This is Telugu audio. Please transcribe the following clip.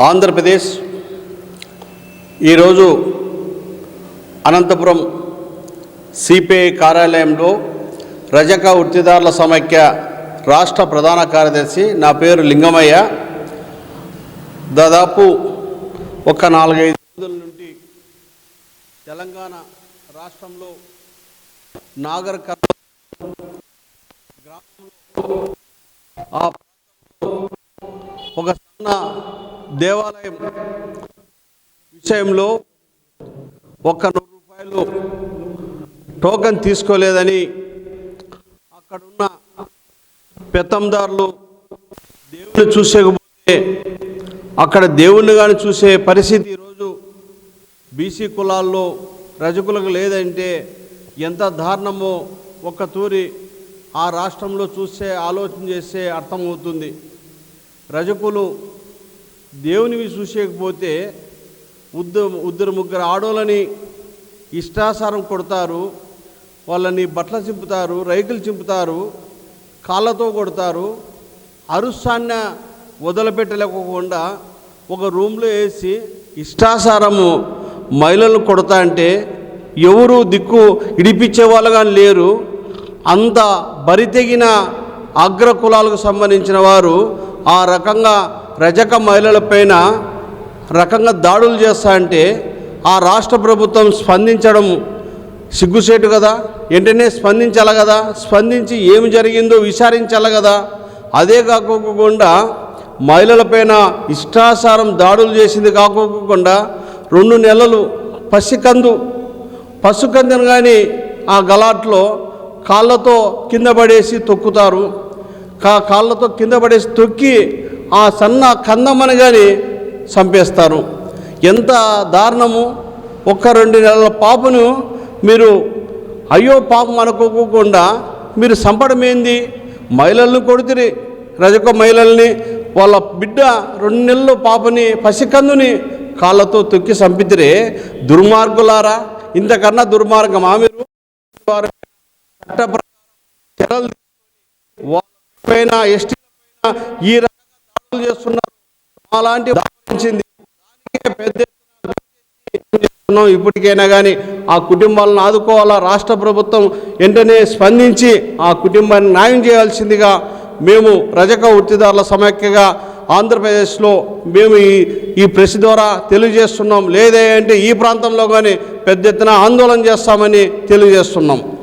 ఆంధ్రప్రదేశ్ ఈరోజు అనంతపురం సిపిఐ కార్యాలయంలో రజక వృత్తిదారుల సమైక్య రాష్ట్ర ప్రధాన కార్యదర్శి నా పేరు లింగమయ్య. దాదాపు ఒక 4-5 రోజుల నుండి తెలంగాణ రాష్ట్రంలో నాగర్ కర్నూల్ గ్రామంలో ఒక చిన్న దేవాలయం విషయంలో 100 రూపాయలు టోకెన్ తీసుకోలేదని అక్కడున్న పెత్తందారులు దేవుని చూసేకపోతే అక్కడ దేవుణ్ణి కానీ చూసే పరిస్థితి ఈరోజు బీసీ కులాల్లో రజకులకు లేదంటే ఎంత దారుణమో ఒక్క తూరి ఆ రాష్ట్రంలో చూస్తే ఆలోచన చేస్తే అర్థమవుతుంది. రజకులు దేవునివి చూసేయకపోతే ఉద్దరు ముగ్గురు ఆడోళ్ళని ఇష్టాసారం కొడతారు, వాళ్ళని బట్టలు చింపుతారు, రైకులు చింపుతారు, కాళ్ళతో కొడతారు. అరుస్తాన్న వదిలిపెట్టలేకుండా ఒక రూమ్లో వేసి ఇష్టాసారము మహిళలు కొడతా అంటే ఎవరు దిక్కు ఇడిపించే వాళ్ళు కానీ లేరు. అంత బరితెగిన అగ్ర కులాలకు సంబంధించిన వారు ఆ రకంగా రజక మహిళలపైన రకంగా దాడులు చేస్తా అంటే ఆ రాష్ట్ర ప్రభుత్వం స్పందించడం సిగ్గుసేటు కదా. వెంటనే స్పందించాలి కదా, స్పందించి ఏమి జరిగిందో విచారించాలి కదా. అదే కాకోకుండా మహిళలపైన ఇష్టాసారం దాడులు చేసింది కాకోకుండా 2 నెలలు పసుకందును కానీ ఆ గలాట్లో కాళ్ళతో కింద పడేసి తొక్కుతారు. కాళ్ళతో కింద పడేసి తొక్కి ఆ సన్న కందమ్మని కానీ చంపేస్తారు. ఎంత దారుణము! 1-2 నెలల పాపను మీరు అయ్యో పాపం అనుకోకుండా మీరు చంపడం ఏంది? మహిళలను కొడుతురి, రజక మహిళల్ని, వాళ్ళ బిడ్డ 2 నెలల పాపని పసికందుని కాళ్ళతో తొక్కి చంపితే దుర్మార్గులారా, ఇంతకన్నా దుర్మార్గమా మీరు? చట్ట ప్రకారం వాళ్ళపైన ఎస్టీలపైన ఈ రకంగా దాడులు చేస్తున్నారు. అలాంటి పెద్ద ఇప్పటికైనా కానీ ఆ కుటుంబాలను ఆదుకోవాలా. రాష్ట్ర ప్రభుత్వం వెంటనే స్పందించి ఆ కుటుంబాన్ని న్యాయం చేయాల్సిందిగా మేము రజక వృత్తిదారుల సమైక్యగా ఆంధ్రప్రదేశ్లో మేము ఈ ప్రెస్ ద్వారా తెలియజేస్తున్నాం. లేదంటే ఈ ప్రాంతంలో కానీ పెద్ద ఎత్తున ఆందోళన చేస్తామని తెలియజేస్తున్నాం.